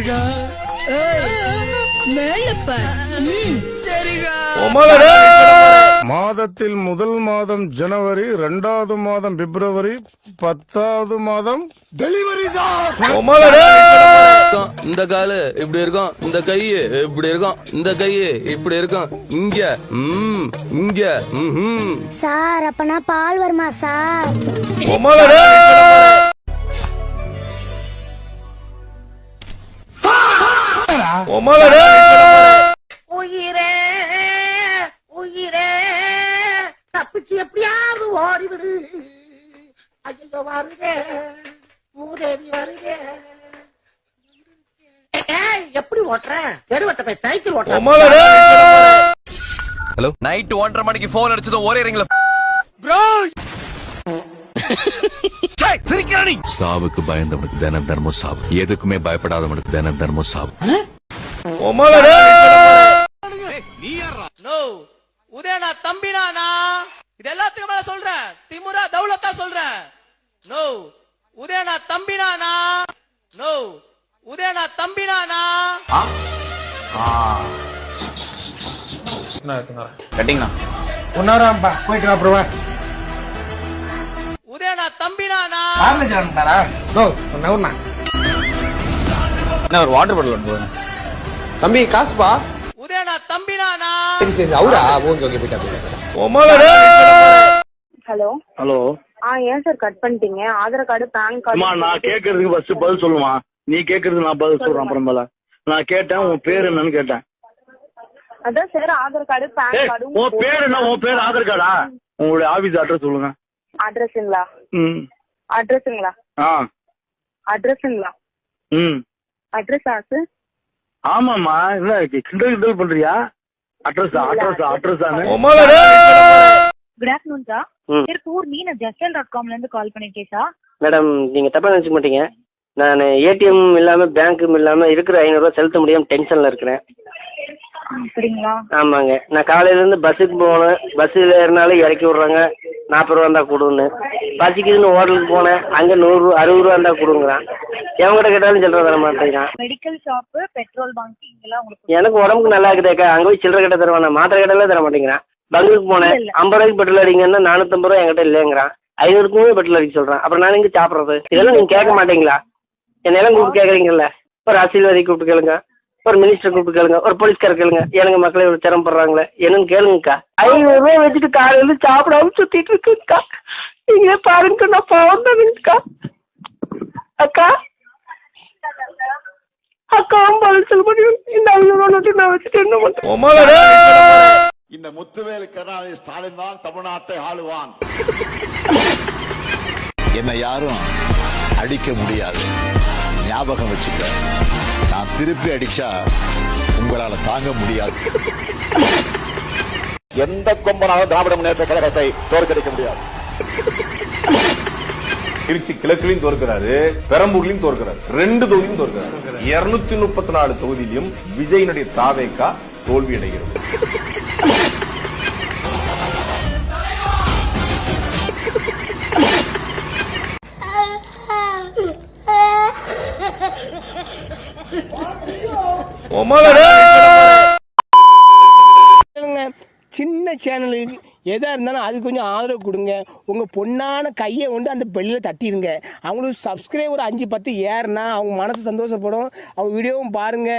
சரிடா. சரிடா. மாதத்தில் முதல் மாதம் ஜனவரி, 2வது மாதம் பிப்ரவரி, 10வது மாதம் டெலிவரி தான். இந்த காலு இப்படி இருக்கும், இந்த கை இப்படி இருக்கும், இந்த கை இப்படி இருக்கும், இங்க இங்க. சார் அப்பனா பால் வருமா சார்? உயிரே உயிரே தப்பிச்சு எப்படியாவது ஓடிவிடு. ஐயோ வருதே மூதேவி வருதே. எப்படி ஓட்டுறேன்? தெருவட்ட போய் சைக்கிள் ஓட்டுறேன். ஹலோ, நைட் 1:30 மணிக்கு போன் அடிச்சதும் ஒரே ரிங்ல சாவுக்கு பயந்தவனுக்கு தினம் தினமும் சாவு, எதுக்குமே பயப்படாதவனுக்கு தினம் தினமும் சாவு. உதயனா தம்பினா இது எல்லாத்துக்கும் மேல சொல்றேன். திமுரா தௌலத்தா சொல்றேன். நோ உதயனா தம்பினா நோ உதயனா தம்பினா கட்டிங்கண்ணா ஒன்னாராம்பா போயிட்டு அப்புறம் உதயனா தம்பினா ஒரு வாட்டர் பாட்டில் ஒன்று போதும் தம்பி காசுப்பா. உதயனா தம்பினா சரி சரி அவரா ஓகே ஓகே போயிட்டா. Hello hello. ஏன் சார் கட் பண்ணிட்டீங்க? Aadhaar card PAN card. நான் கேக்குறதுக்கு ஃபர்ஸ்ட் பதில் சொல்லுமா? நீ கேக்குறது நான் பதில் சொல்றேன் அப்புறமேல. நான் கேட்டேன் உன் பேரு என்னன்னு கேட்டேன். அதான் sir Aadhaar card PAN card. உன் பேர் என்ன? உன் பேர் ஆதார் கார்டா? உங்களுடைய ஆபீஸ் அட்ரஸ் சொல்லுங்க. அட்ரஸ்ங்களா? அட்ரஸ்ங்களா? அட்ரஸ்ங்களா? அட்ரஸா சார்? ஆமாமா. என்ன கிண்டல் பண்றியா? அட்ரஸ் அட்ரஸ் அட்ரஸ் தானே. Good afternoon sir. Sir Poorni, நான் justdial.comல இருந்து கால் பண்ணிருக்கேன் சார். மேடம் நீங்க தப்பா நினைச்சுக்க மாட்டீங்க. நான் ஏடிஎம் இல்லாம பேங்க்கும் இல்லாம இருக்கிற 500 ரூபாய் செலுத்த முடியாம டென்ஷன்ல இருக்கிறேன். அப்படிங்களா? ஆமாங்க. நான் காலையில இருந்து பஸ்ஸுக்கு போனேன். பஸ்ஸில் ஏறினாலும் இறக்கி விடுறாங்க 40 ரூபா இருந்தா கொடுன்னு. பசிக்குதுன்னு ஹோட்டலுக்கு போனேன். அங்க 60 ரூபா இருந்தா கொடுங்குறான். எவங்கிட்ட கேட்டாலும் சில்லறை தர மாட்டேங்கிறான். மெடிக்கல் ஷாப்பு, பெட்ரோல் பங்க் இதெல்லாம் உங்களுக்கு எனக்கு உடம்புக்கு நல்லா இருக்குதேக்கா. அங்க போய் சில்லறை கிட்ட தருவானா? மாத்திரை கடையில தர மாட்டேங்கிறான். பங்குக்கு போனேன். 50 ரூபாய்க்கு பெட்ரோல் அடிங்கன்னா 450 ரூபா என்கிட்ட இல்லைங்கிறான். 500க்குமே பெட்ரோல் அடிக்க சொல்றான். அப்புறம் நான் எங்க சாப்பிட்றது? இதெல்லாம் நீங்க கேட்க மாட்டீங்களா? என்னெல்லாம் கூப்பிட்டு கேட்குறீங்கல்ல. ஒரு அரசியல்வாதி கூப்பிட்டு கேளுங்க, ஒரு மினிஸ்டர் கூப்பிட்டு கேளுங்க, ஒரு போலீஸ்கார கேளுங்க. எனக்கு மக்களே இவ்வளவு சிரமப்படுறாங்களே என்னன்னு கேளுங்கக்கா. 500 ரூபாய் வச்சுட்டு காலையில சாப்பிடாம சுத்திட்டு இருக்குக்கா. நீங்களே பாருங்க, நான் பாவம் தானுங்கக்கா. அக்கா அக்கா பதில் சொல்ல முடியும். இந்த 500 ரூபாய் நான் வச்சுட்டு என்ன பண்ணுறேன்? இந்த முத்துவேலு கருணாநிதி ஸ்டாலின் தான் தமிழ்நாட்டை ஆளுவான். என்னை யாரும் அடிக்க முடியாது, ஞாபகம் வச்சுக்க. நான் திருப்பி அடிச்சா உங்களால தாங்க முடியாது. எந்த கொம்பனாலும் திராவிட முன்னேற்ற கழகத்தை தோற்கடிக்க முடியாது. திருச்சி கிழக்குலையும் தோற்கிறாரு, பெரம்பூர்லயும் தோற்கிறாரு, 2 தொகுதியும் தோற்கிறாரு. 234 தொகுதியிலும் விஜயினுடைய தாவேகா தோல்வி அடைகிறது. சின்ன சேனலுக்கு எதா இருந்தாலும் அது கொஞ்சம் ஆதரவு கொடுங்க. உங்க பொண்ணான கையை கொண்டு அந்த பெல்லில தட்டிடுங்க. அவங்களுக்கு சப்ஸ்கிரைபர் 5-10 ஏறுனா அவங்க மனசு சந்தோஷப்படும். அவங்க வீடியோவும் பாருங்க.